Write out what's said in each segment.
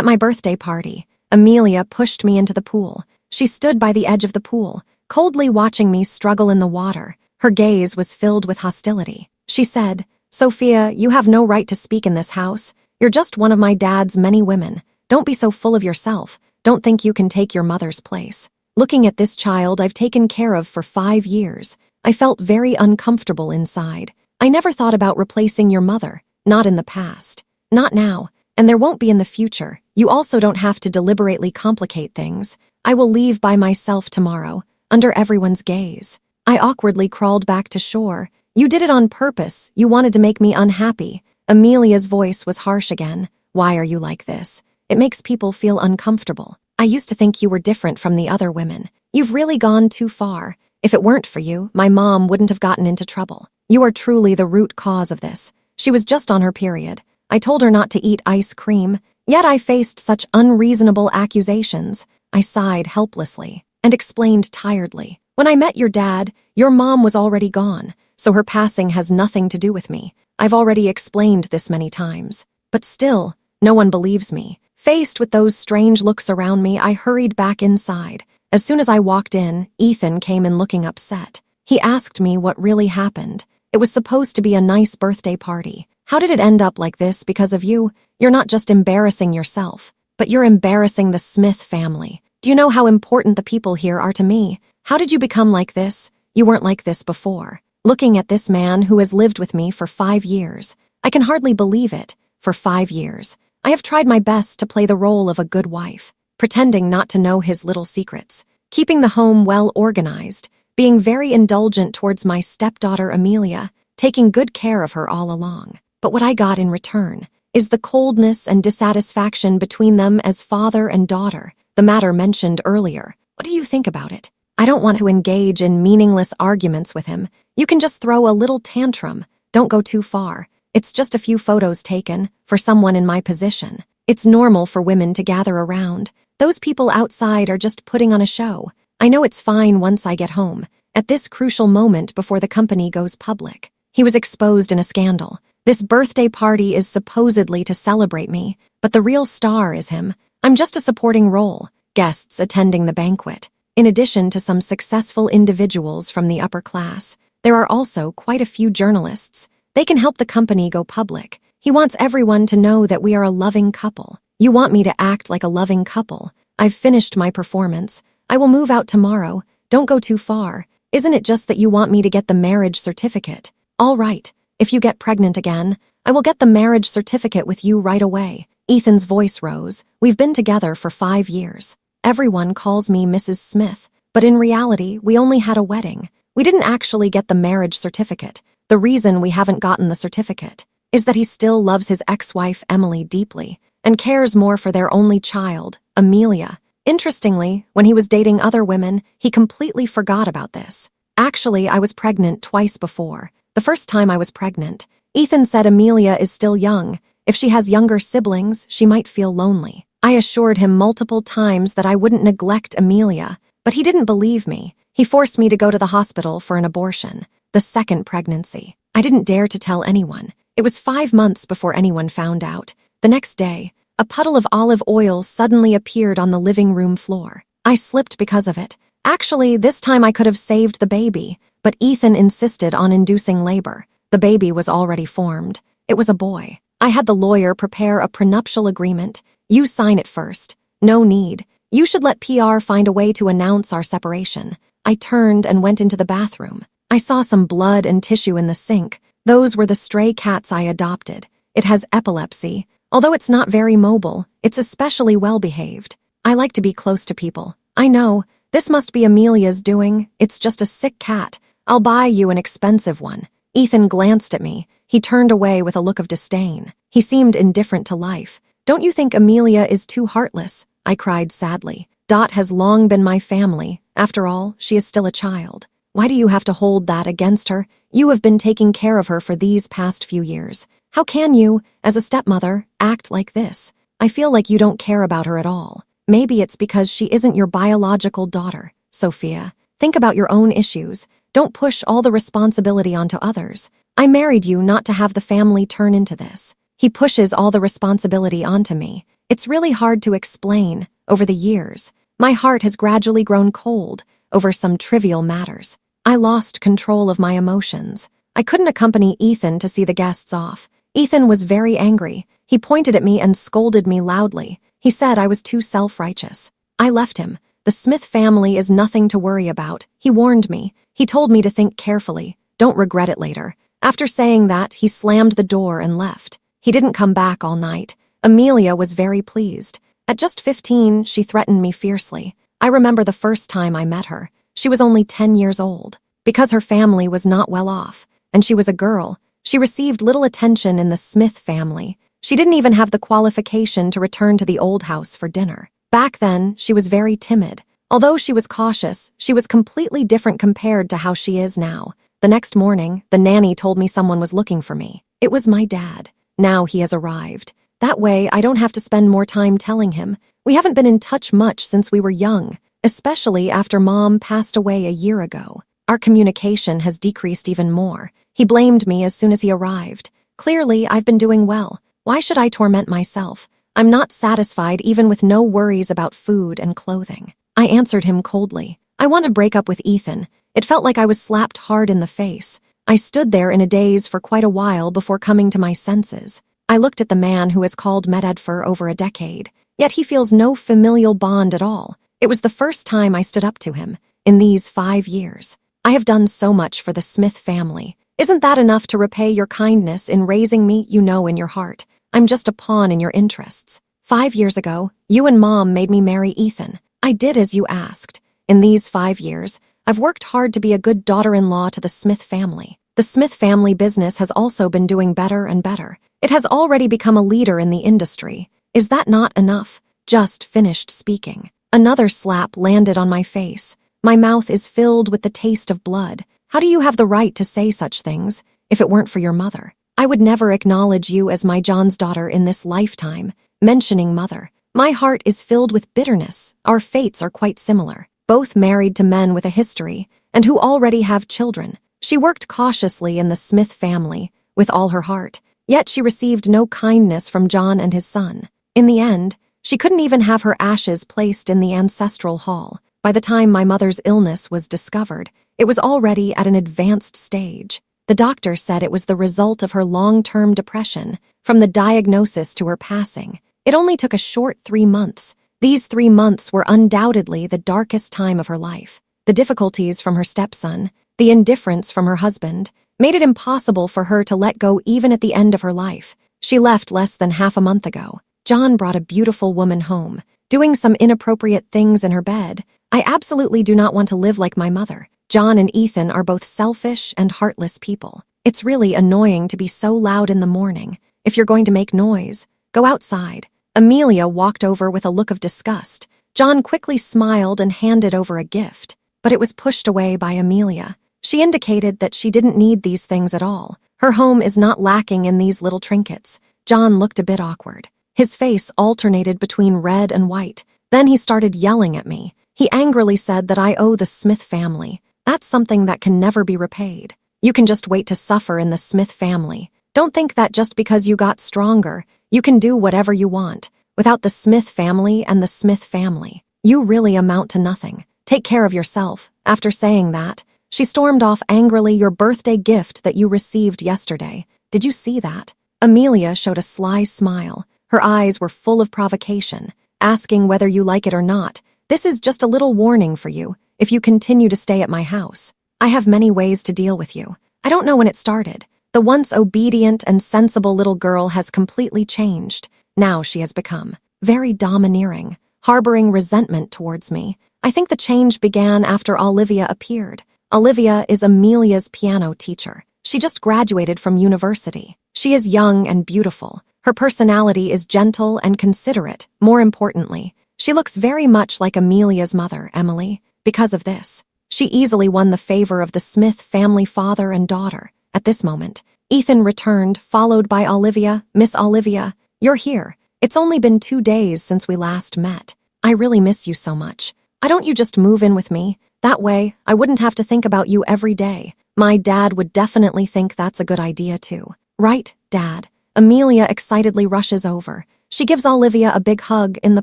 my birthday party, Amelia pushed me into the pool. She stood by the edge of the pool, coldly watching me struggle in the water. Her gaze was filled with hostility. She said, "Sophia, you have no right to speak in this house. You're just one of my dad's many women. Don't be so full of yourself. Don't think you can take your mother's place." Looking at this child I've taken care of for 5 years, I felt very uncomfortable inside. I never thought about replacing your mother. Not in the past. Not now. And there won't be in the future. You also don't have to deliberately complicate things. I will leave by myself tomorrow, under everyone's gaze. I awkwardly crawled back to shore. "You did it on purpose. You wanted to make me unhappy." Amelia's voice was harsh again. "Why are you like this? It makes people feel uncomfortable. I used to think you were different from the other women. You've really gone too far. If it weren't for you, my mom wouldn't have gotten into trouble. You are truly the root cause of this. She was just on her period. I told her not to eat ice cream, yet I faced such unreasonable accusations." I sighed helplessly and explained tiredly. "When I met your dad, your mom was already gone, so her passing has nothing to do with me. I've already explained this many times. But still, no one believes me." Faced with those strange looks around me, I hurried back inside. As soon as I walked in, Ethan came in looking upset. He asked me what really happened. It was supposed to be a nice birthday party. "How did it end up like this because of you? You're not just embarrassing yourself, but you're embarrassing the Smith family. Do you know how important the people here are to me? How did you become like this? You weren't like this before." Looking at this man who has lived with me for 5 years, I can hardly believe it. For 5 years, I have tried my best to play the role of a good wife, pretending not to know his little secrets, keeping the home well organized, being very indulgent towards my stepdaughter Amelia, taking good care of her all along. But what I got in return is the coldness and dissatisfaction between them as father and daughter, the matter mentioned earlier. What do you think about it? I don't want to engage in meaningless arguments with him. You can just throw a little tantrum. Don't go too far. It's just a few photos taken, for someone in my position. It's normal for women to gather around. Those people outside are just putting on a show. I know it's fine once I get home, at this crucial moment before the company goes public. He was exposed in a scandal. This birthday party is supposedly to celebrate me, but the real star is him. I'm just a supporting role, guests attending the banquet. In addition to some successful individuals from the upper class, there are also quite a few journalists. They can help the company go public. He wants everyone to know that we are a loving couple. You want me to act like a loving couple. I've finished my performance. I will move out tomorrow. Don't go too far. Isn't it just that you want me to get the marriage certificate? All right. If you get pregnant again, I will get the marriage certificate with you right away. Ethan's voice rose. We've been together for 5 years. Everyone calls me Mrs. Smith, but in reality, we only had a wedding. We didn't actually get the marriage certificate. The reason we haven't gotten the certificate is that he still loves his ex-wife Emily deeply and cares more for their only child, Amelia. Interestingly, when he was dating other women, he completely forgot about this. Actually, I was pregnant twice before. The first time I was pregnant, Ethan said Amelia is still young. If she has younger siblings, she might feel lonely. I assured him multiple times that I wouldn't neglect Amelia, but he didn't believe me. He forced me to go to the hospital for an abortion, the second pregnancy. I didn't dare to tell anyone. It was 5 months before anyone found out. The next day, a puddle of olive oil suddenly appeared on the living room floor. I slipped because of it. Actually, this time I could have saved the baby, but Ethan insisted on inducing labor. The baby was already formed. It was a boy. I had the lawyer prepare a prenuptial agreement. You sign it first. No need. You should let PR find a way to announce our separation. I turned and went into the bathroom. I saw some blood and tissue in the sink. Those were the stray cats I adopted. It has epilepsy. Although it's not very mobile, it's especially well-behaved. I like to be close to people. I know, this must be Amelia's doing. It's just a sick cat. I'll buy you an expensive one. Ethan glanced at me. He turned away with a look of disdain. He seemed indifferent to life. Don't you think Amelia is too heartless? I cried sadly. Dot has long been my family. After all, she is still a child. Why do you have to hold that against her? You have been taking care of her for these past few years. How can you, as a stepmother, act like this? I feel like you don't care about her at all. Maybe it's because she isn't your biological daughter. Sophia, think about your own issues. Don't push all the responsibility onto others. I married you not to have the family turn into this. He pushes all the responsibility onto me. It's really hard to explain. Over the years, my heart has gradually grown cold over some trivial matters. I lost control of my emotions. I couldn't accompany Ethan to see the guests off. Ethan was very angry. He pointed at me and scolded me loudly. He said I was too self-righteous. I left him. The Smith family is nothing to worry about. He warned me. He told me to think carefully. Don't regret it later. After saying that, he slammed the door and left. He didn't come back all night. Amelia was very pleased. At just 15, she threatened me fiercely. I remember the first time I met her. She was only 10 years old. Because her family was not well off, and she was a girl, she received little attention in the Smith family. She didn't even have the qualification to return to the old house for dinner. Back then, she was very timid. Although she was cautious, she was completely different compared to how she is now. The next morning, the nanny told me someone was looking for me. It was my dad. Now he has arrived. That way, I don't have to spend more time telling him. We haven't been in touch much since we were young, especially after Mom passed away a year ago. Our communication has decreased even more. He blamed me as soon as he arrived. Clearly, I've been doing well. Why should I torment myself? I'm not satisfied even with no worries about food and clothing. I answered him coldly. I want to break up with Ethan. It felt like I was slapped hard in the face. I stood there in a daze for quite a while before coming to my senses. I looked at the man who has called Medad for over a decade, yet he feels no familial bond at all. It was the first time I stood up to him in these 5 years. I have done so much for the Smith family. Isn't that enough to repay your kindness in raising me? You know in your heart, I'm just a pawn in your interests. 5 years ago, you and Mom made me marry Ethan. I did as you asked. In these 5 years, I've worked hard to be a good daughter-in-law to the Smith family. The Smith family business has also been doing better and better. It has already become a leader in the industry. Is that not enough? Just finished speaking. Another slap landed on my face. My mouth is filled with the taste of blood. How do you have the right to say such things? If it weren't for your mother, I would never acknowledge you as my John's daughter in this lifetime. Mentioning mother, my heart is filled with bitterness. Our fates are quite similar. Both married to men with a history, and who already have children. She worked cautiously in the Smith family, with all her heart, yet she received no kindness from John and his son. In the end, she couldn't even have her ashes placed in the ancestral hall. By the time my mother's illness was discovered, it was already at an advanced stage. The doctor said it was the result of her long-term depression, from the diagnosis to her passing. It only took a short 3 months. These 3 months were undoubtedly the darkest time of her life. The difficulties from her stepson, the indifference from her husband, made it impossible for her to let go even at the end of her life. She left less than half a month ago. John brought a beautiful woman home, doing some inappropriate things in her bed. I absolutely do not want to live like my mother. John and Ethan are both selfish and heartless people. It's really annoying to be so loud in the morning. If you're going to make noise, go outside. Amelia walked over with a look of disgust. John quickly smiled and handed over a gift, but it was pushed away by Amelia. She indicated that she didn't need these things at all. Her home is not lacking in these little trinkets. John looked a bit awkward. His face alternated between red and white. Then he started yelling at me. He angrily said that I owe the Smith family. That's something that can never be repaid. You can just wait to suffer in the Smith family. Don't think that just because you got stronger, you can do whatever you want. Without the Smith family and the Smith family, you really amount to nothing. Take care of yourself. After saying that, she stormed off angrily. Your birthday gift that you received yesterday. Did you see that? Amelia showed a sly smile. Her eyes were full of provocation, asking whether you like it or not. This is just a little warning for you, if you continue to stay at my house. I have many ways to deal with you. I don't know when it started. The once obedient and sensible little girl has completely changed. Now she has become very domineering, harboring resentment towards me. I think the change began after Olivia appeared. Olivia is Amelia's piano teacher. She just graduated from university. She is young and beautiful. Her personality is gentle and considerate. More importantly, she looks very much like Amelia's mother, Emily. Because of this, she easily won the favor of the Smith family father and daughter. At this moment, Ethan returned, followed by Olivia. Miss Olivia, you're here. It's only been 2 days since we last met. I really miss you so much. Why don't you just move in with me? That way, I wouldn't have to think about you every day. My dad would definitely think that's a good idea too. Right, Dad? Amelia excitedly rushes over. She gives Olivia a big hug. In the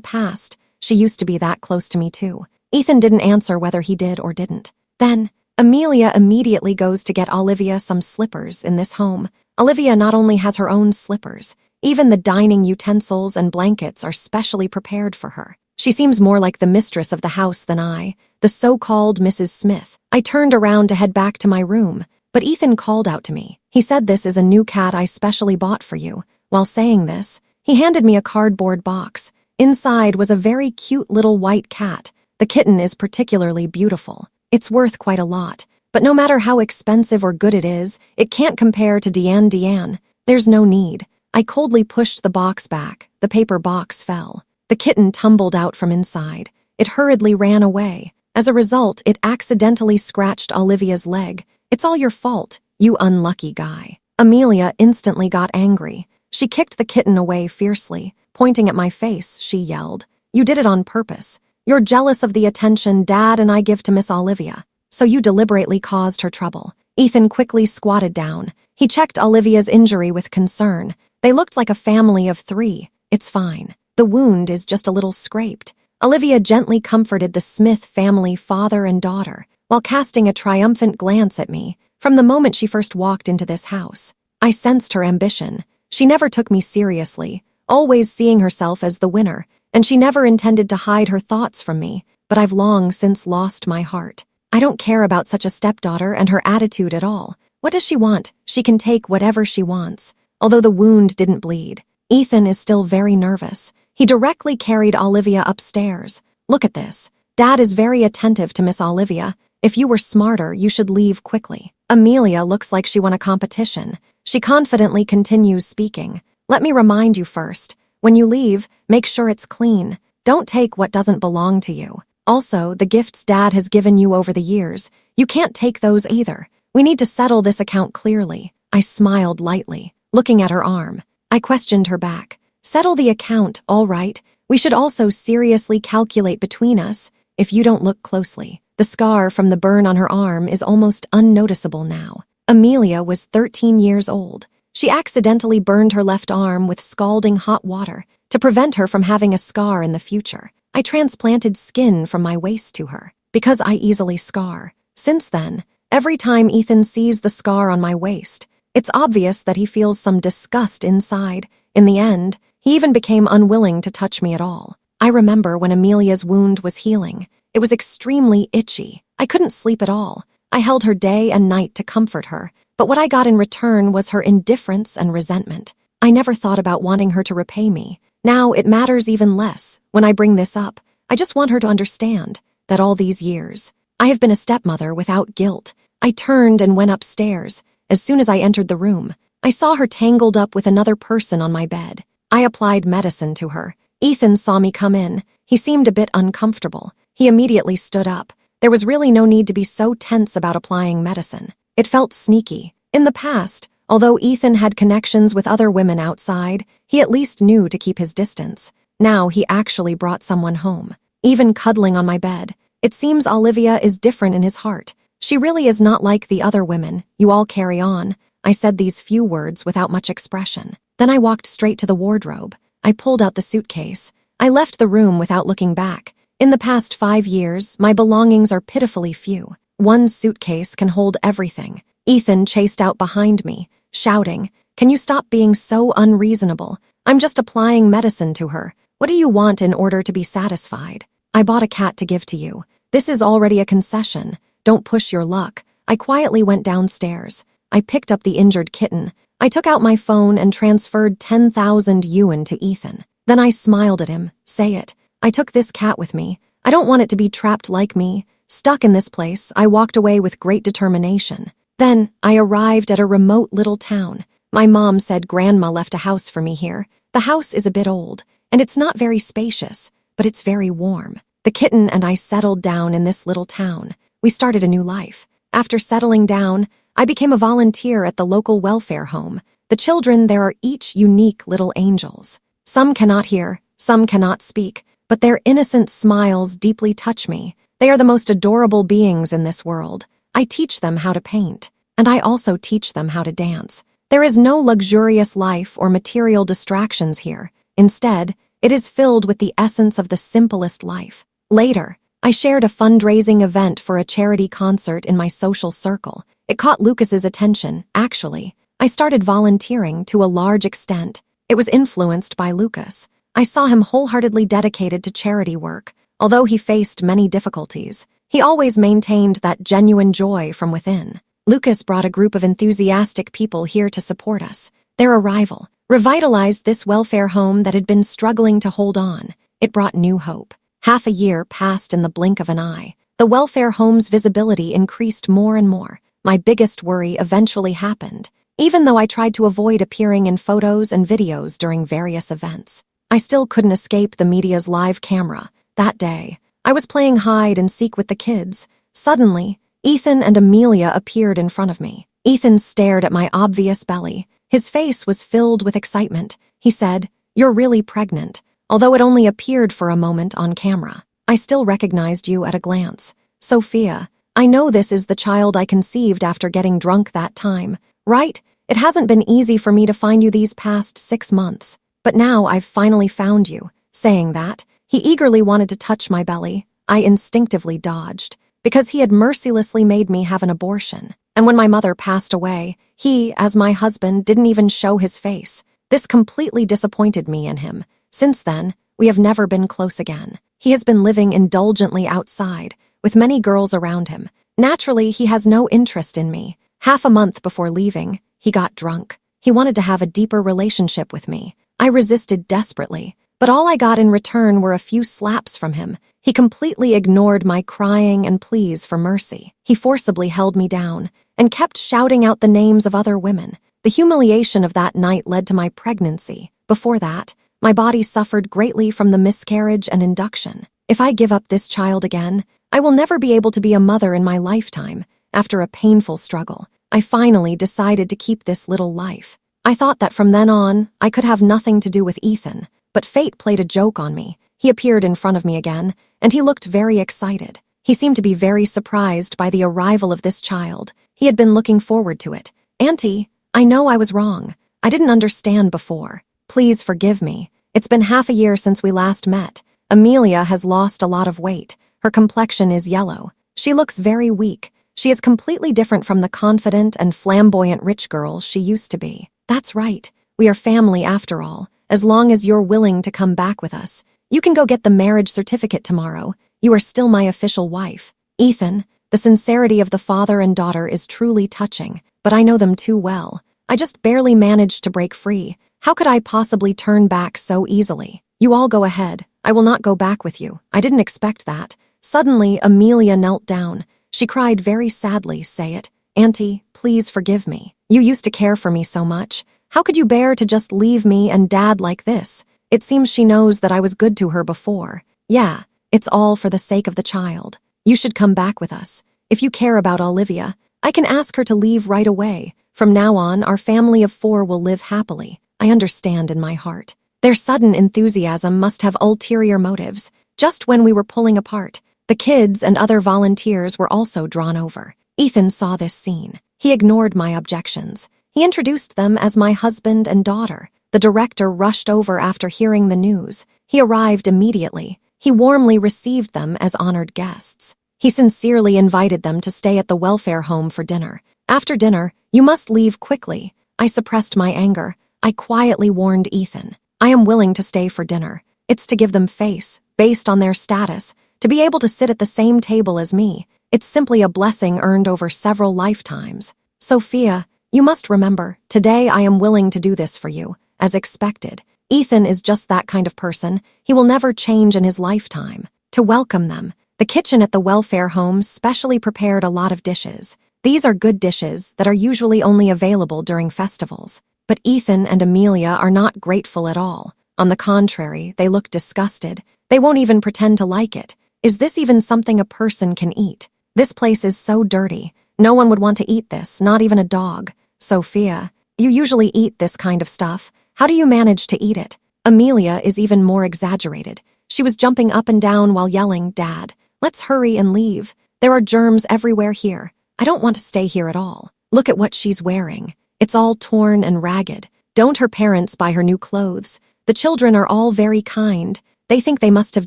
past, she used to be that close to me too. Ethan didn't answer whether he did or didn't. Then, Amelia immediately goes to get Olivia some slippers in this home. Olivia not only has her own slippers, even the dining utensils and blankets are specially prepared for her. She seems more like the mistress of the house than I, the so-called Mrs. Smith. I turned around to head back to my room, but Ethan called out to me. He said, "This is a new cat I specially bought for you." While saying this, he handed me a cardboard box. Inside was a very cute little white cat. The kitten is particularly beautiful. It's worth quite a lot, but no matter how expensive or good it is, it can't compare to Diane. There's no need. I coldly pushed the box back. The paper box fell. The kitten tumbled out from inside. It hurriedly ran away. As a result, it accidentally scratched Olivia's leg. "It's all your fault, you unlucky guy." Amelia instantly got angry. She kicked the kitten away fiercely. Pointing at my face, she yelled, "You did it on purpose. You're jealous of the attention Dad and I give to Miss Olivia, so you deliberately caused her trouble." Ethan quickly squatted down. He checked Olivia's injury with concern. They looked like a family of 3. "It's fine. The wound is just a little scraped." Olivia gently comforted the Smith family father and daughter, while casting a triumphant glance at me. From the moment she first walked into this house, I sensed her ambition. She never took me seriously, always seeing herself as the winner, and she never intended to hide her thoughts from me, but I've long since lost my heart. I don't care about such a stepdaughter and her attitude at all. What does she want? She can take whatever she wants. Although the wound didn't bleed, Ethan is still very nervous. He directly carried Olivia upstairs. "Look at this. Dad is very attentive to Miss Olivia. If you were smarter, you should leave quickly." Amelia looks like she won a competition. She confidently continues speaking. "Let me remind you first. When you leave, make sure it's clean. Don't take what doesn't belong to you. Also, the gifts Dad has given you over the years, you can't take those either. We need to settle this account clearly." I smiled lightly, looking at her arm. I questioned her back. "Settle the account, all right. We should also seriously calculate between us. If you don't look closely, the scar from the burn on her arm is almost unnoticeable now." Amelia was 13 years old. She accidentally burned her left arm with scalding hot water to prevent her from having a scar in the future. I transplanted skin from my waist to her, because I easily scar. Since then, every time Ethan sees the scar on my waist, it's obvious that he feels some disgust inside. In the end, he even became unwilling to touch me at all. I remember when Amelia's wound was healing. It was extremely itchy. I couldn't sleep at all. I held her day and night to comfort her, but what I got in return was her indifference and resentment. I never thought about wanting her to repay me. Now it matters even less when I bring this up. I just want her to understand that all these years, I have been a stepmother without guilt. I turned and went upstairs. As soon as I entered the room, I saw her tangled up with another person on my bed. I applied medicine to her. Ethan saw me come in. He seemed a bit uncomfortable. He immediately stood up. There was really no need to be so tense about applying medicine. It felt sneaky. In the past, although Ethan had connections with other women outside, he at least knew to keep his distance. Now he actually brought someone home, even cuddling on my bed. It seems Olivia is different in his heart. She really is not like the other women. "You all carry on." I said these few words without much expression. Then I walked straight to the wardrobe. I pulled out the suitcase. I left the room without looking back. In the past 5 years, my belongings are pitifully few. One suitcase can hold everything. Ethan chased out behind me, shouting, "Can you stop being so unreasonable? I'm just applying medicine to her. What do you want in order to be satisfied? I bought a cat to give to you. This is already a concession. Don't push your luck." I quietly went downstairs. I picked up the injured kitten. I took out my phone and transferred 10,000 yuan to Ethan. Then I smiled at him. "Say it. I took this cat with me. I don't want it to be trapped like me. Stuck in this place, I walked away with great determination. Then I arrived at a remote little town. My mom said Grandma left a house for me here. The house is a bit old, and it's not very spacious, but it's very warm. The kitten and I settled down in this little town. We started a new life. After settling down, I became a volunteer at the local welfare home. The children there are each unique little angels. Some cannot hear, some cannot speak, but their innocent smiles deeply touch me. They are the most adorable beings in this world. I teach them how to paint, and I also teach them how to dance. There is no luxurious life or material distractions here. Instead, it is filled with the essence of the simplest life. Later, I shared a fundraising event for a charity concert in my social circle. It caught Lucas's attention, actually. I started volunteering to a large extent. It was influenced by Lucas. I saw him wholeheartedly dedicated to charity work. Although he faced many difficulties, he always maintained that genuine joy from within. Lucas brought a group of enthusiastic people here to support us. Their arrival revitalized this welfare home that had been struggling to hold on. It brought new hope. Half a year passed in the blink of an eye. The welfare home's visibility increased more and more. My biggest worry eventually happened. Even though I tried to avoid appearing in photos and videos during various events, I still couldn't escape the media's live camera. That day, I was playing hide and seek with the kids. Suddenly, Ethan and Amelia appeared in front of me. Ethan stared at my obvious belly. His face was filled with excitement. He said, "You're really pregnant." Although it only appeared for a moment on camera, I still recognized you at a glance. Sophia, I know this is the child I conceived after getting drunk that time, right? It hasn't been easy for me to find you these past 6 months, but now I've finally found you. Saying that, he eagerly wanted to touch my belly. I instinctively dodged, because he had mercilessly made me have an abortion. And when my mother passed away, he, as my husband, didn't even show his face. This completely disappointed me in him. Since then, we have never been close again. He has been living indulgently outside, with many girls around him. Naturally, he has no interest in me. Half a month before leaving, he got drunk. He wanted to have a deeper relationship with me. I resisted desperately, but all I got in return were a few slaps from him. He completely ignored my crying and pleas for mercy. He forcibly held me down and kept shouting out the names of other women. The humiliation of that night led to my pregnancy. Before that, my body suffered greatly from the miscarriage and induction. If I give up this child again, I will never be able to be a mother in my lifetime. After a painful struggle, I finally decided to keep this little life. I thought that from then on, I could have nothing to do with Ethan, but fate played a joke on me. He appeared in front of me again, and he looked very excited. He seemed to be very surprised by the arrival of this child. He had been looking forward to it. "Auntie, I know I was wrong. I didn't understand before. Please forgive me. It's been half a year since we last met. Amelia has lost a lot of weight. Her complexion is yellow. She looks very weak. She is completely different from the confident and flamboyant rich girl she used to be." "That's right. We are family after all. As long as you're willing to come back with us, you can go get the marriage certificate tomorrow. You are still my official wife." Ethan, the sincerity of the father and daughter is truly touching, but I know them too well. I just barely managed to break free. How could I possibly turn back so easily? "You all go ahead. I will not go back with you. I didn't expect that." Suddenly, Amelia knelt down. She cried very sadly, "Say it. Auntie, please forgive me. You used to care for me so much. How could you bear to just leave me and Dad like this?" It seems she knows that I was good to her before. "Yeah, it's all for the sake of the child. You should come back with us. If you care about Olivia, I can ask her to leave right away. From now on, our family of 4 will live happily." I understand in my heart. Their sudden enthusiasm must have ulterior motives. Just when we were pulling apart, the kids and other volunteers were also drawn over. Ethan saw this scene. He ignored my objections. He introduced them as my husband and daughter. The director rushed over after hearing the news. He arrived immediately. He warmly received them as honored guests. He sincerely invited them to stay at the welfare home for dinner. After dinner, "You must leave quickly." I suppressed my anger. I quietly warned Ethan, "I am willing to stay for dinner. It's to give them face, based on their status, to be able to sit at the same table as me. It's simply a blessing earned over several lifetimes. Sophia, you must remember, today I am willing to do this for you, as expected. Ethan is just that kind of person. He will never change in his lifetime." To welcome them, the kitchen at the welfare home specially prepared a lot of dishes. These are good dishes that are usually only available during festivals. But Ethan and Amelia are not grateful at all. On the contrary, they look disgusted. They won't even pretend to like it. Is this even something a person can eat? This place is so dirty. No one would want to eat this, not even a dog. "Sophia, you usually eat this kind of stuff. How do you manage to eat it?" Amelia is even more exaggerated. She was jumping up and down while yelling, "Dad, let's hurry and leave. There are germs everywhere here. I don't want to stay here at all. Look at what she's wearing. It's all torn and ragged. Don't her parents buy her new clothes? The children are all very kind. They think they must have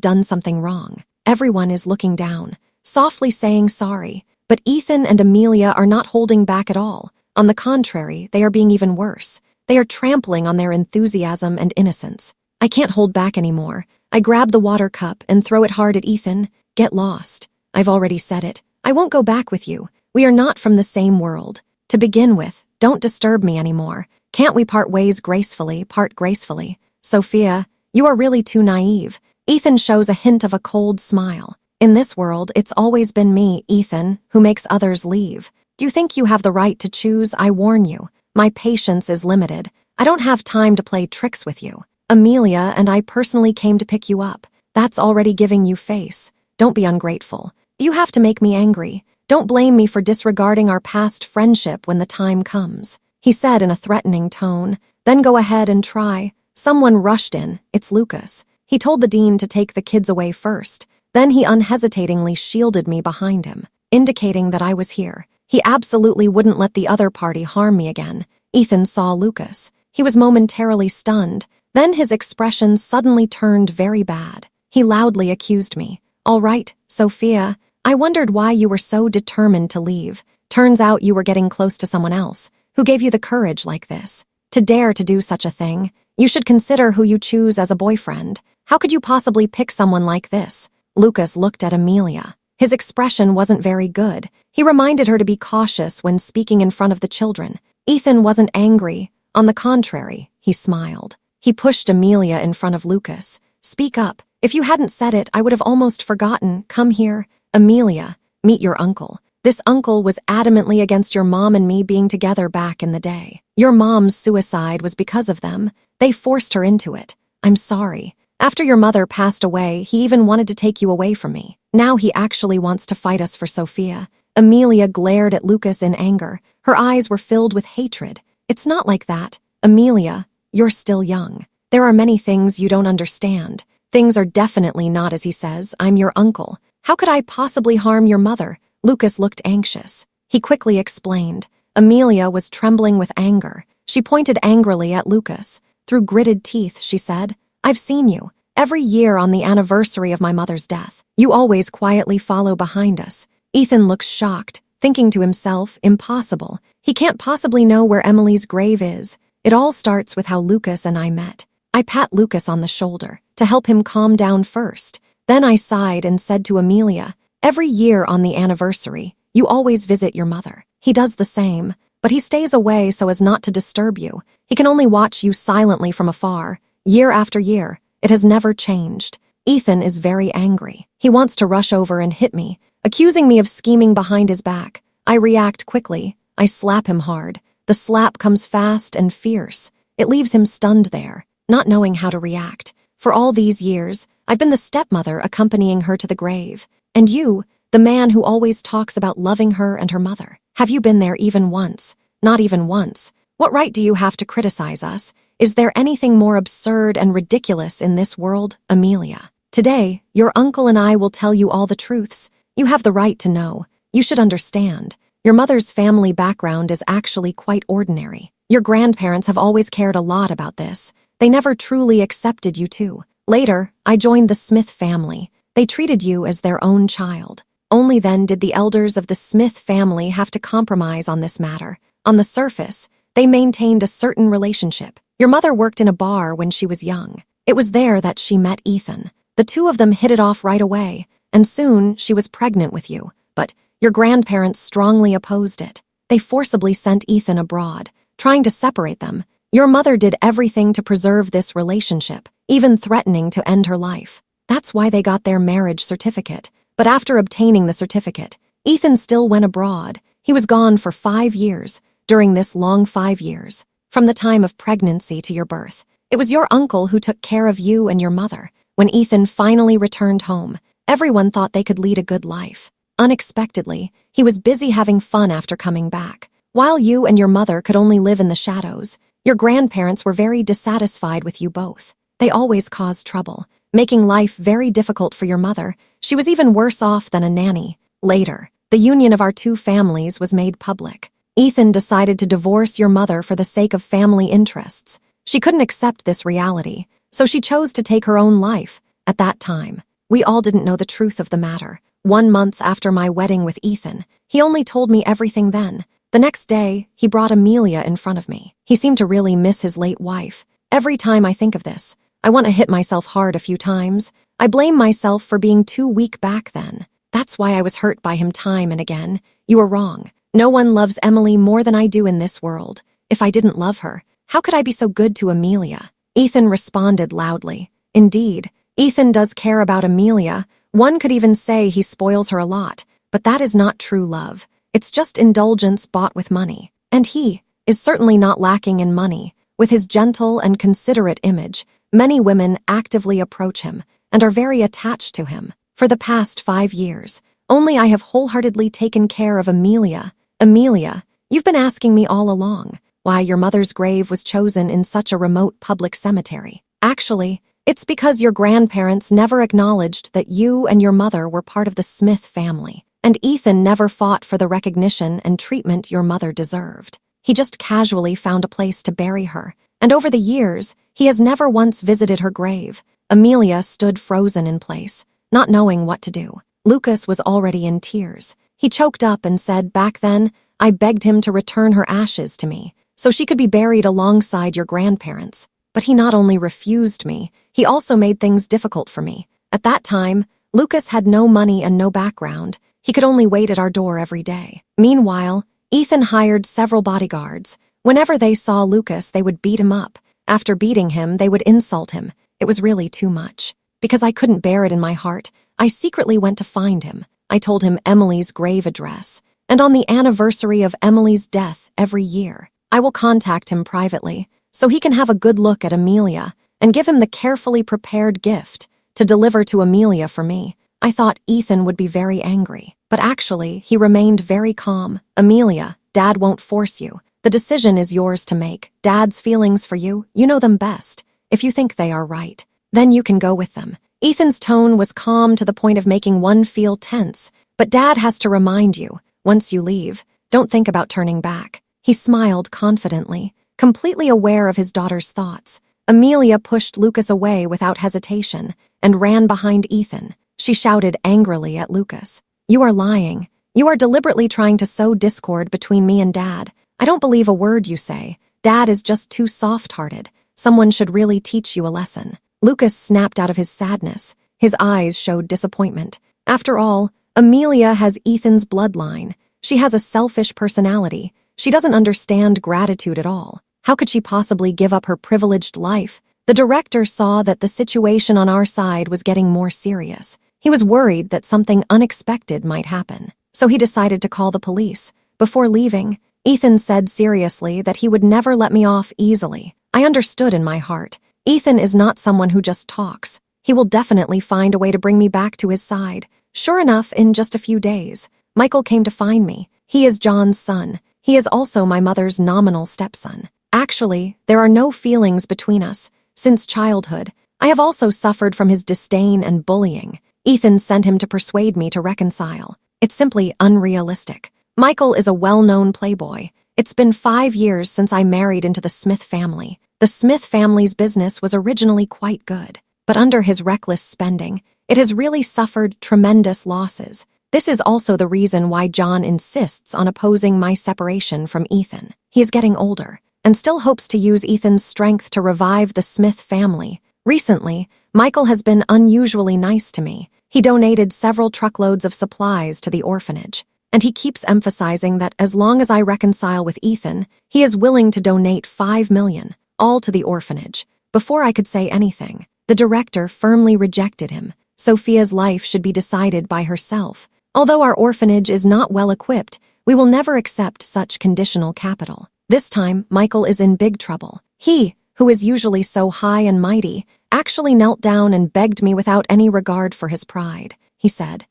done something wrong. Everyone is looking down, softly saying sorry. But Ethan and Amelia are not holding back at all. On the contrary, they are being even worse. They are trampling on their enthusiasm and innocence. I can't hold back anymore. I grab the water cup and throw it hard at Ethan. Get lost. I've already said it. I won't go back with you. We are not from the same world. To begin with, don't disturb me anymore. Can't we part ways gracefully, part gracefully? Sophia, you are really too naive. Ethan shows a hint of a cold smile. In this world, it's always been me, Ethan, who makes others leave. Do you think you have the right to choose? I warn you. My patience is limited. I don't have time to play tricks with you. Amelia and I personally came to pick you up. That's already giving you face. Don't be ungrateful. You have to make me angry. Don't blame me for disregarding our past friendship when the time comes, he said in a threatening tone. Then go ahead and try. Someone rushed in. It's Lucas. He told the dean to take the kids away first. Then he unhesitatingly shielded me behind him, indicating that I was here. He absolutely wouldn't let the other party harm me again. Ethan saw Lucas. He was momentarily stunned. Then his expression suddenly turned very bad. He loudly accused me. All right, Sophia, I wondered why you were so determined to leave. Turns out you were getting close to someone else. Who gave you the courage like this? To dare to do such a thing? You should consider who you choose as a boyfriend. How could you possibly pick someone like this? Lucas looked at Amelia. His expression wasn't very good. He reminded her to be cautious when speaking in front of the children. Ethan wasn't angry. On the contrary, he smiled. He pushed Amelia in front of Lucas. Speak up. If you hadn't said it, I would have almost forgotten. Come here. Amelia, meet your uncle. This uncle was adamantly against your mom and me being together back in the day. Your mom's suicide was because of them. They forced her into it. I'm sorry. After your mother passed away, he even wanted to take you away from me. Now he actually wants to fight us for Sophia. Amelia glared at Lucas in anger. Her eyes were filled with hatred. It's not like that. Amelia, you're still young. There are many things you don't understand. Things are definitely not as he says. I'm your uncle. How could I possibly harm your mother? Lucas looked anxious. He quickly explained. Amelia was trembling with anger. She pointed angrily at Lucas. Through gritted teeth, she said, I've seen you. Every year on the anniversary of my mother's death, you always quietly follow behind us. Ethan looks shocked, thinking to himself, impossible. He can't possibly know where Emily's grave is. It all starts with how Lucas and I met. I pat Lucas on the shoulder to help him calm down first. Then I sighed and said to Amelia, every year on the anniversary, you always visit your mother. He does the same, but he stays away so as not to disturb you. He can only watch you silently from afar. Year after year, it has never changed. Ethan is very angry. He wants to rush over and hit me, accusing me of scheming behind his back. I react quickly. I slap him hard. The slap comes fast and fierce. It leaves him stunned there, not knowing how to react. For all these years, I've been the stepmother accompanying her to the grave. And you, the man who always talks about loving her and her mother. Have you been there even once? Not even once. What right do you have to criticize us? Is there anything more absurd and ridiculous in this world, Amelia? Today, your uncle and I will tell you all the truths. You have the right to know. You should understand. Your mother's family background is actually quite ordinary. Your grandparents have always cared a lot about this. They never truly accepted you too. Later, I joined the Smith family. They treated you as their own child. Only then did the elders of the Smith family have to compromise on this matter. On the surface, they maintained a certain relationship. Your mother worked in a bar when she was young. It was there that she met Ethan. The two of them hit it off right away, and soon she was pregnant with you. But your grandparents strongly opposed it. They forcibly sent Ethan abroad, trying to separate them. Your mother did everything to preserve this relationship, even threatening to end her life. That's why they got their marriage certificate. But after obtaining the certificate, Ethan still went abroad. He was gone for 5 years. During this long 5 years, from the time of pregnancy to your birth, it was your uncle who took care of you and your mother. When Ethan finally returned home, everyone thought they could lead a good life. Unexpectedly, he was busy having fun after coming back. While you and your mother could only live in the shadows, your grandparents were very dissatisfied with you both. They always caused trouble, making life very difficult for your mother. She was even worse off than a nanny. Later, the union of our two families was made public. Ethan decided to divorce your mother for the sake of family interests. She couldn't accept this reality, so she chose to take her own life. At that time, we all didn't know the truth of the matter. 1 month after my wedding with Ethan, he only told me everything then. The next day, he brought Amelia in front of me. He seemed to really miss his late wife. Every time I think of this, I want to hit myself hard a few times. I blame myself for being too weak back then. That's why I was hurt by him time and again. You were wrong. No one loves Emily more than I do in this world. If I didn't love her, how could I be so good to Amelia? Ethan responded loudly. Indeed, Ethan does care about Amelia. One could even say he spoils her a lot, but that is not true love. It's just indulgence bought with money. And he is certainly not lacking in money. With his gentle and considerate image, many women actively approach him and are very attached to him. For the past 5 years, only I have wholeheartedly taken care of Amelia. Amelia, you've been asking me all along why your mother's grave was chosen in such a remote public cemetery. Actually, it's because your grandparents never acknowledged that you and your mother were part of the Smith family, and Ethan never fought for the recognition and treatment your mother deserved. He just casually found a place to bury her, and over the years, he has never once visited her grave. Amelia stood frozen in place, not knowing what to do. Lucas was already in tears. He choked up and said, "Back then, I begged him to return her ashes to me, so she could be buried alongside your grandparents. But he not only refused me, he also made things difficult for me. At that time, Lucas had no money and no background. He could only wait at our door every day. Meanwhile, Ethan hired several bodyguards. Whenever they saw Lucas, they would beat him up. After beating him, they would insult him. It was really too much. Because I couldn't bear it in my heart, I secretly went to find him. I told him Emily's grave address, and on the anniversary of Emily's death every year, I will contact him privately, so he can have a good look at Amelia and give him the carefully prepared gift to deliver to Amelia for me. I thought Ethan would be very angry, but actually he remained very calm. Amelia, Dad won't force you. The decision is yours to make. Dad's feelings for you, you know them best. If you think they are right, then you can go with them. Ethan's tone was calm to the point of making one feel tense, but Dad has to remind you, once you leave, don't think about turning back. He smiled confidently, completely aware of his daughter's thoughts. Amelia pushed Lucas away without hesitation and ran behind Ethan. She shouted angrily at Lucas, "You are lying. You are deliberately trying to sow discord between me and Dad. I don't believe a word you say. Dad is just too soft-hearted. Someone should really teach you a lesson." Lucas snapped out of his sadness. His eyes showed disappointment. After all, Amelia has Ethan's bloodline. She has a selfish personality. She doesn't understand gratitude at all. How could she possibly give up her privileged life? The director saw that the situation on our side was getting more serious. He was worried that something unexpected might happen, so he decided to call the police. Before leaving, Ethan said seriously that he would never let me off easily. I understood in my heart. Ethan is not someone who just talks. He will definitely find a way to bring me back to his side. Sure enough, in just a few days, Michael came to find me. He is John's son. He is also my mother's nominal stepson. Actually, there are no feelings between us. Since childhood, I have also suffered from his disdain and bullying. Ethan sent him to persuade me to reconcile. It's simply unrealistic. Michael is a well-known playboy. It's been 5 years since I married into the Smith family. The Smith family's business was originally quite good, but under his reckless spending, it has really suffered tremendous losses. This is also the reason why John insists on opposing my separation from Ethan. He is getting older and still hopes to use Ethan's strength to revive the Smith family. Recently, Michael has been unusually nice to me. He donated several truckloads of supplies to the orphanage, and he keeps emphasizing that as long as I reconcile with Ethan, he is willing to donate $5 million, all to the orphanage. Before I could say anything, the director firmly rejected him. Sophia's life should be decided by herself. Although our orphanage is not well equipped, we will never accept such conditional capital. This time, Michael is in big trouble. He, who is usually so high and mighty, actually knelt down and begged me without any regard for his pride. He said,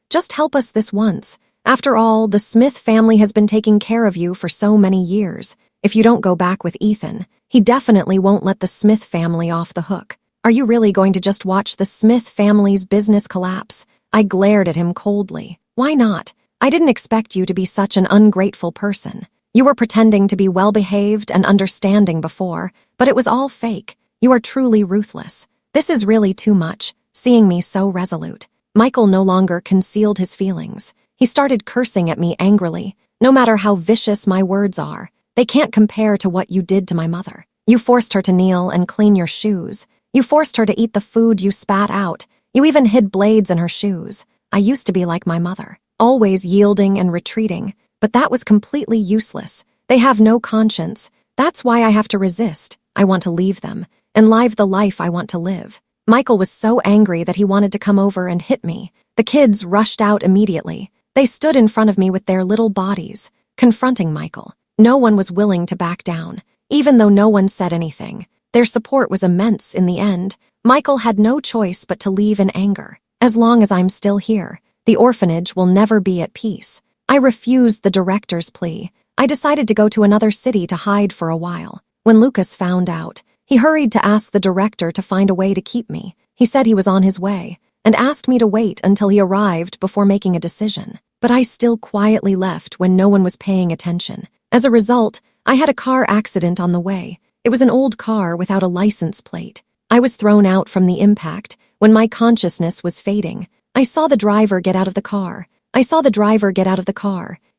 "Just help us this once. After all, the Smith family has been taking care of you for so many years. If you don't go back with Ethan, he definitely won't let the Smith family off the hook. Are you really going to just watch the Smith family's business collapse?" I glared at him coldly. "Why not? I didn't expect you to be such an ungrateful person. You were pretending to be well-behaved and understanding before, but it was all fake. You are truly ruthless. This is really too much, seeing me so resolute. Michael no longer concealed his feelings. He started cursing at me angrily. No matter how vicious my words are, they can't compare to what you did to my mother. You forced her to kneel and clean your shoes. You forced her to eat the food you spat out. You even hid blades in her shoes. I used to be like my mother, always yielding and retreating, but that was completely useless. They have no conscience. That's why I have to resist. I want to leave them and live the life I want to live. Michael was so angry that he wanted to come over and hit me. The kids rushed out immediately. They stood in front of me with their little bodies, confronting Michael. No one was willing to back down, even though no one said anything. Their support was immense in the end. Michael had no choice but to leave in anger. As long as I'm still here, the orphanage will never be at peace. I refused the director's plea. I decided to go to another city to hide for a while. When Lucas found out, he hurried to ask the director to find a way to keep me. He said he was on his way, and asked me to wait until he arrived before making a decision. But I still quietly left when no one was paying attention. As a result, I had a car accident on the way. It was an old car without a license plate. I was thrown out from the impact. When my consciousness was fading, I saw the driver get out of the car.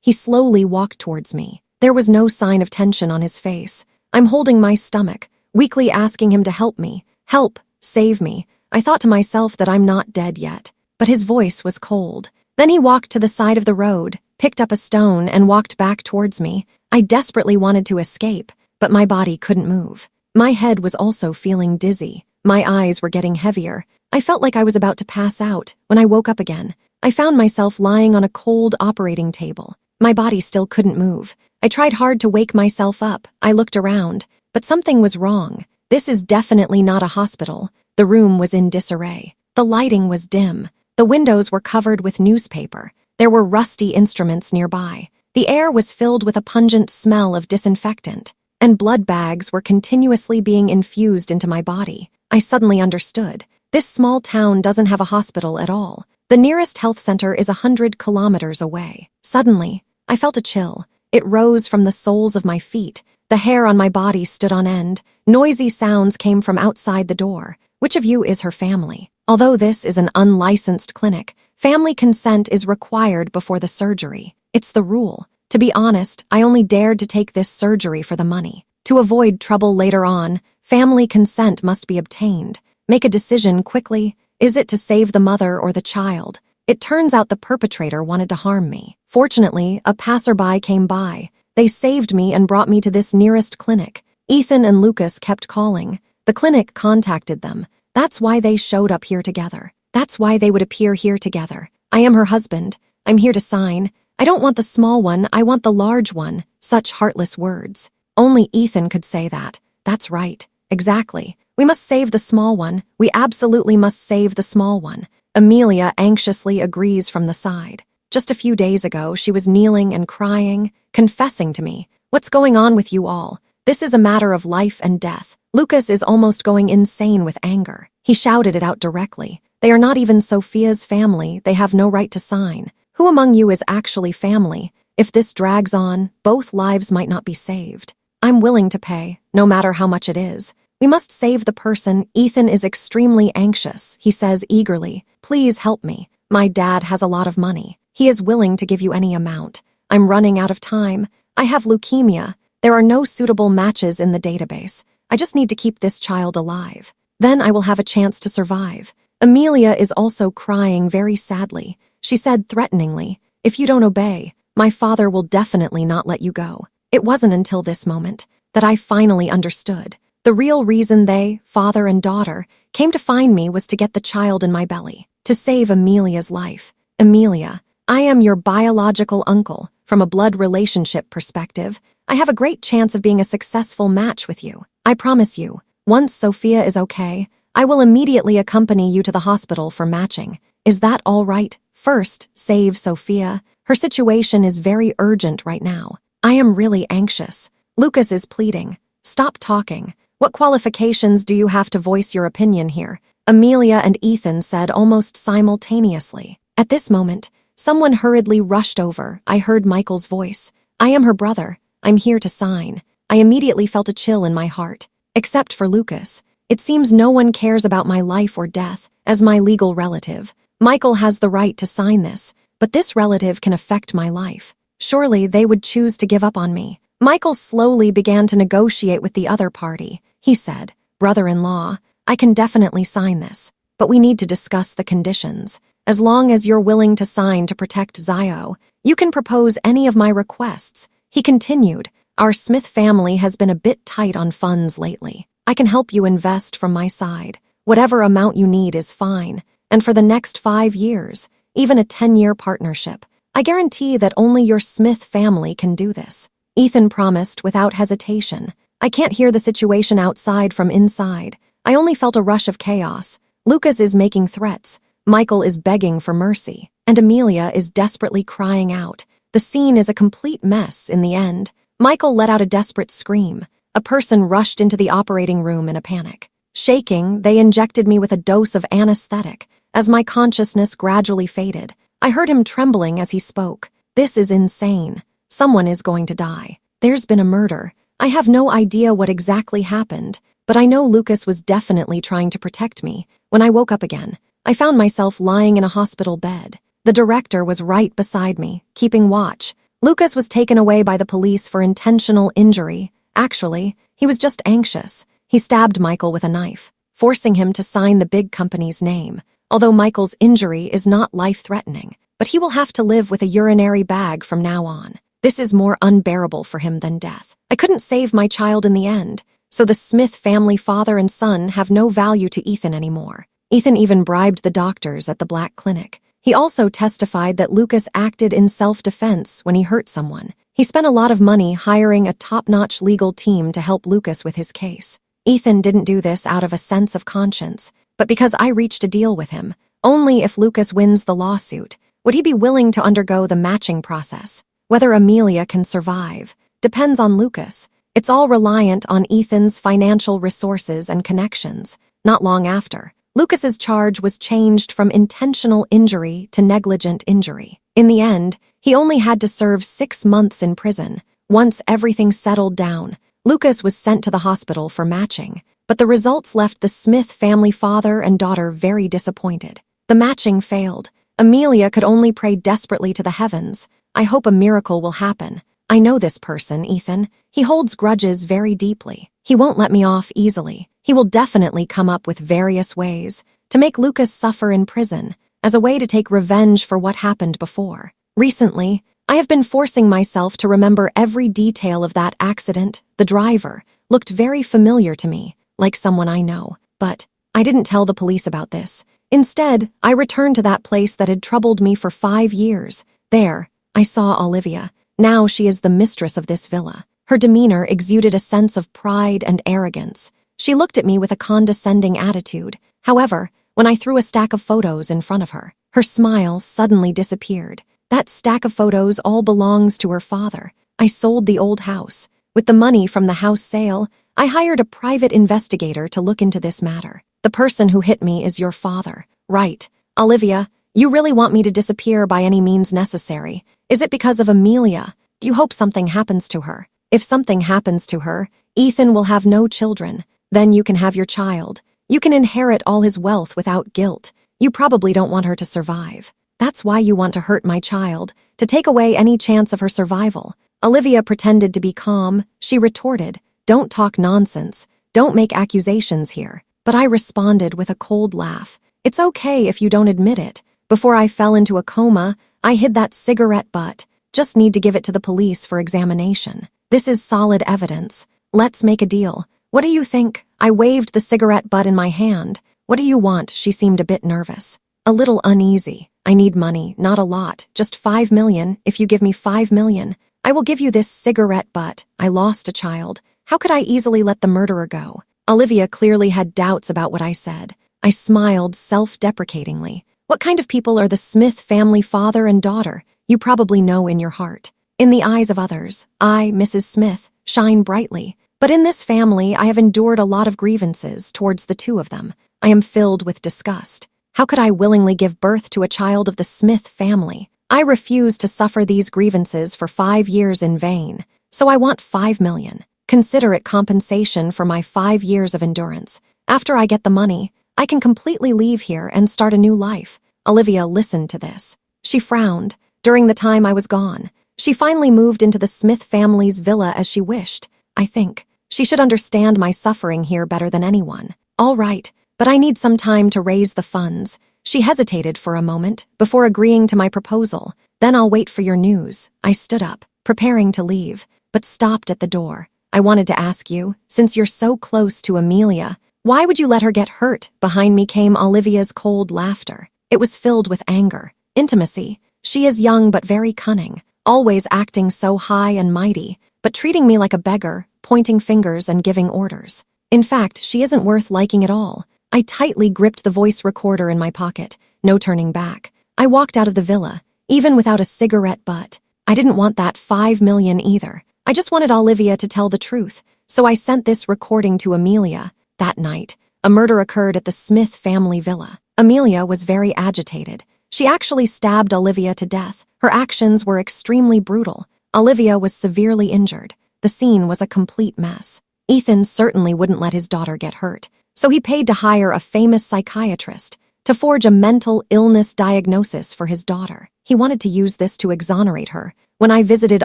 He slowly walked towards me. There was no sign of tension on his face. I'm holding my stomach, weakly asking him to help me. Help, save me. I thought to myself that I'm not dead yet. But his voice was cold. Then he walked to the side of the road, picked up a stone, and walked back towards me. I desperately wanted to escape, but my body couldn't move. My head was also feeling dizzy. My eyes were getting heavier. I felt like I was about to pass out. When I woke up again, I found myself lying on a cold operating table. My body still couldn't move. I tried hard to wake myself up. I looked around, but something was wrong. This is definitely not a hospital. The room was in disarray. The lighting was dim. The windows were covered with newspaper. There were rusty instruments nearby. The air was filled with a pungent smell of disinfectant, and blood bags were continuously being infused into my body. I suddenly understood. This small town doesn't have a hospital at all. The nearest health center is 100 kilometers away. Suddenly, I felt a chill. It rose from the soles of my feet. The hair on my body stood on end. Noisy sounds came from outside the door. Which of you is her family? Although this is an unlicensed clinic, family consent is required before the surgery. It's the rule. To be honest, I only dared to take this surgery for the money. To avoid trouble later on, family consent must be obtained. Make a decision quickly. Is it to save the mother or the child? It turns out the perpetrator wanted to harm me. Fortunately, a passerby came by. They saved me and brought me to this nearest clinic. Ethan and Lucas kept calling. The clinic contacted them. That's why they showed up here together. That's why they would appear here together. I am her husband. I'm here to sign. I don't want the small one, I want the large one. Such heartless words. Only Ethan could say that. That's right. Exactly. We must save the small one. We absolutely must save the small one. Amelia anxiously agrees from the side. Just a few days ago, she was kneeling and crying, confessing to me. What's going on with you all? This is a matter of life and death. Lucas is almost going insane with anger. He shouted it out directly. They are not even Sophia's family. They have no right to sign. Who among you is actually family? If this drags on, both lives might not be saved. I'm willing to pay, no matter how much it is. We must save the person. Ethan is extremely anxious. He says eagerly, please help me. My dad has a lot of money. He is willing to give you any amount. I'm running out of time. I have leukemia. There are no suitable matches in the database. I just need to keep this child alive. Then I will have a chance to survive. Amelia is also crying very sadly. She said threateningly, if you don't obey, my father will definitely not let you go. It wasn't until this moment that I finally understood. The real reason they, father and daughter, came to find me was to get the child in my belly, to save Amelia's life. Amelia, I am your biological uncle. From a blood relationship perspective, I have a great chance of being a successful match with you. I promise you, once Sophia is okay, I will immediately accompany you to the hospital for matching. Is that all right? First, save Sophia. Her situation is very urgent right now. I am really anxious. Lucas is pleading. Stop talking. What qualifications do you have to voice your opinion here? Amelia and Ethan said almost simultaneously. At this moment, someone hurriedly rushed over. I heard Michael's voice. I am her brother. I'm here to sign. I immediately felt a chill in my heart. Except for Lucas. It seems no one cares about my life or death. As my legal relative, Michael has the right to sign this, but this relative can affect my life. Surely they would choose to give up on me. Michael slowly began to negotiate with the other party. He said, "Brother-in-law, I can definitely sign this, but we need to discuss the conditions. As long as you're willing to sign to protect Zio, you can propose any of my requests." He continued, "Our Smith family has been a bit tight on funds lately. I can help you invest from my side. Whatever amount you need is fine. And for the next 5 years, even a 10-year partnership, I guarantee that only your Smith family can do this." Ethan promised without hesitation. I can't hear the situation outside from inside. I only felt a rush of chaos. Lucas is making threats. Michael is begging for mercy. And Amelia is desperately crying out. The scene is a complete mess in the end. Michael let out a desperate scream. A person rushed into the operating room in a panic. Shaking, they injected me with a dose of anesthetic. As my consciousness gradually faded, I heard him trembling as he spoke. "This is insane. Someone is going to die. There's been a murder. I have no idea what exactly happened, but I know Lucas was definitely trying to protect me." When I woke up again, I found myself lying in a hospital bed. The director was right beside me, keeping watch. Lucas was taken away by the police for intentional injury. Actually, he was just anxious. He stabbed Michael with a knife, forcing him to sign the big company's name. Although Michael's injury is not life-threatening, but he will have to live with a urinary bag from now on. This is more unbearable for him than death. I couldn't save my child in the end, so the Smith family father and son have no value to Ethan anymore. Ethan even bribed the doctors at the Black Clinic. He also testified that Lucas acted in self-defense when he hurt someone. He spent a lot of money hiring a top-notch legal team to help Lucas with his case. Ethan didn't do this out of a sense of conscience, but because I reached a deal with him. Only if Lucas wins the lawsuit would he be willing to undergo the matching process. Whether Amelia can survive depends on Lucas. It's all reliant on Ethan's financial resources and connections. Not long after, Lucas's charge was changed from intentional injury to negligent injury. In the end, he only had to serve 6 months in prison. Once everything settled down, Lucas was sent to the hospital for matching, but the results left the Smith family father and daughter very disappointed. The matching failed. Amelia could only pray desperately to the heavens. "I hope a miracle will happen. I know this person, Ethan. He holds grudges very deeply. He won't let me off easily. He will definitely come up with various ways to make Lucas suffer in prison as a way to take revenge for what happened before." Recently, I have been forcing myself to remember every detail of that accident. The driver looked very familiar to me, like someone I know. But I didn't tell the police about this. Instead, I returned to that place that had troubled me for 5 years. There, I saw Olivia. Now she is the mistress of this villa. Her demeanor exuded a sense of pride and arrogance. She looked at me with a condescending attitude. However, when I threw a stack of photos in front of her, her smile suddenly disappeared. That stack of photos all belongs to her father. I sold the old house. With the money from the house sale, I hired a private investigator to look into this matter. "The person who hit me is your father." "Right. Olivia, you really want me to disappear by any means necessary. Is it because of Amelia? Do you hope something happens to her? If something happens to her, Ethan will have no children. Then you can have your child. You can inherit all his wealth without guilt. You probably don't want her to survive. That's why you want to hurt my child, to take away any chance of her survival." Olivia pretended to be calm. She retorted, "Don't talk nonsense. Don't make accusations here." But I responded with a cold laugh. "It's okay if you don't admit it. Before I fell into a coma, I hid that cigarette butt. Just need to give it to the police for examination. This is solid evidence. Let's make a deal. What do you think?" I waved the cigarette butt in my hand. "What do you want?" She seemed a bit nervous. A little uneasy. "I need money, not a lot, just 5 million. If you give me 5 million, I will give you this cigarette butt. I lost a child. How could I easily let the murderer go?" Olivia clearly had doubts about what I said. I smiled self-deprecatingly. "What kind of people are the Smith family father and daughter? You probably know in your heart. In the eyes of others, I, Mrs. Smith, shine brightly. But in this family, I have endured a lot of grievances towards the two of them. I am filled with disgust. How could I willingly give birth to a child of the Smith family? I refuse to suffer these grievances for 5 years in vain, so I want 5 million. Consider it compensation for my 5 years of endurance. After I get the money, I can completely leave here and start a new life. Olivia listened to this. She frowned. During the time I was gone, she finally moved into the Smith family's villa as she wished. I think she should understand my suffering here better than anyone. All right, but I need some time to raise the funds. She hesitated for a moment before agreeing to my proposal. Then I'll wait for your news. I stood up, preparing to leave, but stopped at the door. I wanted to ask you, since you're so close to Amelia, why would you let her get hurt? Behind me came Olivia's cold laughter. It was filled with anger, intimacy. She is young but very cunning, always acting so high and mighty, but treating me like a beggar, pointing fingers and giving orders. In fact, she isn't worth liking at all. I tightly gripped the voice recorder in my pocket. No turning back. I walked out of the villa, even without a cigarette butt. I didn't want that 5 million either. I just wanted Olivia to tell the truth, so I sent this recording to Amelia. That night, a murder occurred at the Smith family villa. Amelia was very agitated. She actually stabbed Olivia to death. Her actions were extremely brutal. Olivia was severely injured. The scene was a complete mess. Ethan certainly wouldn't let his daughter get hurt, so he paid to hire a famous psychiatrist to forge a mental illness diagnosis for his daughter. He wanted to use this to exonerate her. When I visited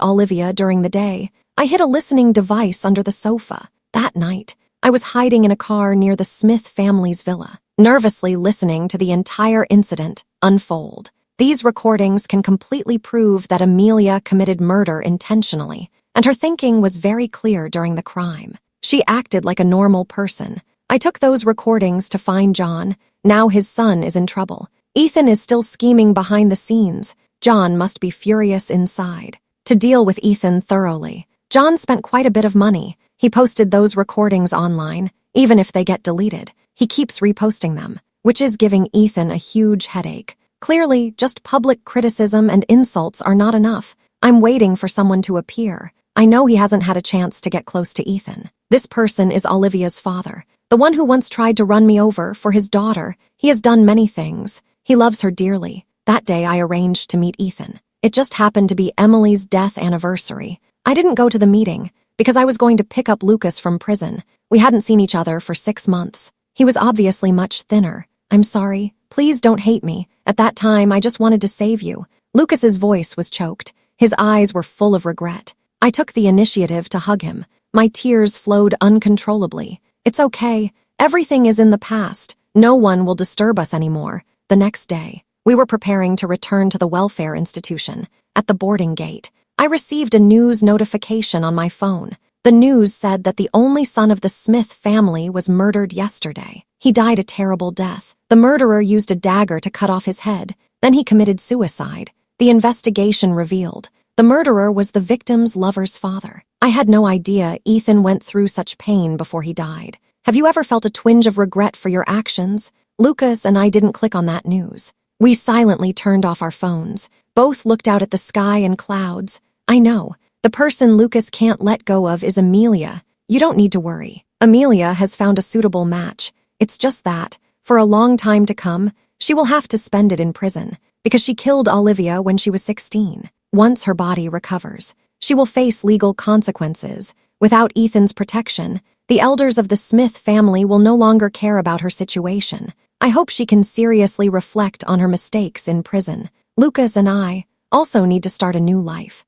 Olivia during the day, I hid a listening device under the sofa. That night, I was hiding in a car near the Smith family's villa, nervously listening to the entire incident unfold. These recordings can completely prove that Amelia committed murder intentionally, and her thinking was very clear during the crime. She acted like a normal person. I took those recordings to find John. Now his son is in trouble. Ethan is still scheming behind the scenes. John must be furious inside. To deal with Ethan thoroughly, John spent quite a bit of money. He posted those recordings online, even if they get deleted. He keeps reposting them, which is giving Ethan a huge headache. Clearly, just public criticism and insults are not enough. I'm waiting for someone to appear. I know he hasn't had a chance to get close to Ethan. This person is Olivia's father, the one who once tried to run me over for his daughter. He has done many things. He loves her dearly. That day I arranged to meet Ethan. It just happened to be Emily's death anniversary. I didn't go to the meeting because I was going to pick up Lucas from prison. We hadn't seen each other for 6 months. He was obviously much thinner. I'm sorry. Please don't hate me. At that time, I just wanted to save you. Lucas's voice was choked. His eyes were full of regret. I took the initiative to hug him. My tears flowed uncontrollably. It's okay. Everything is in the past. No one will disturb us anymore. The next day, we were preparing to return to the welfare institution. At the boarding gate, I received a news notification on my phone. The news said that the only son of the Smith family was murdered yesterday. He died a terrible death. The murderer used a dagger to cut off his head. Then he committed suicide. The investigation revealed the murderer was the victim's lover's father. I had no idea Ethan went through such pain before he died. Have you ever felt a twinge of regret for your actions? Lucas and I didn't click on that news. We silently turned off our phones. Both looked out at the sky and clouds. I know. The person Lucas can't let go of is Amelia. You don't need to worry. Amelia has found a suitable match. It's just that, for a long time to come, she will have to spend it in prison because she killed Olivia when she was 16. Once her body recovers, she will face legal consequences. Without Ethan's protection, the elders of the Smith family will no longer care about her situation. I hope she can seriously reflect on her mistakes in prison. Lucas and I also need to start a new life.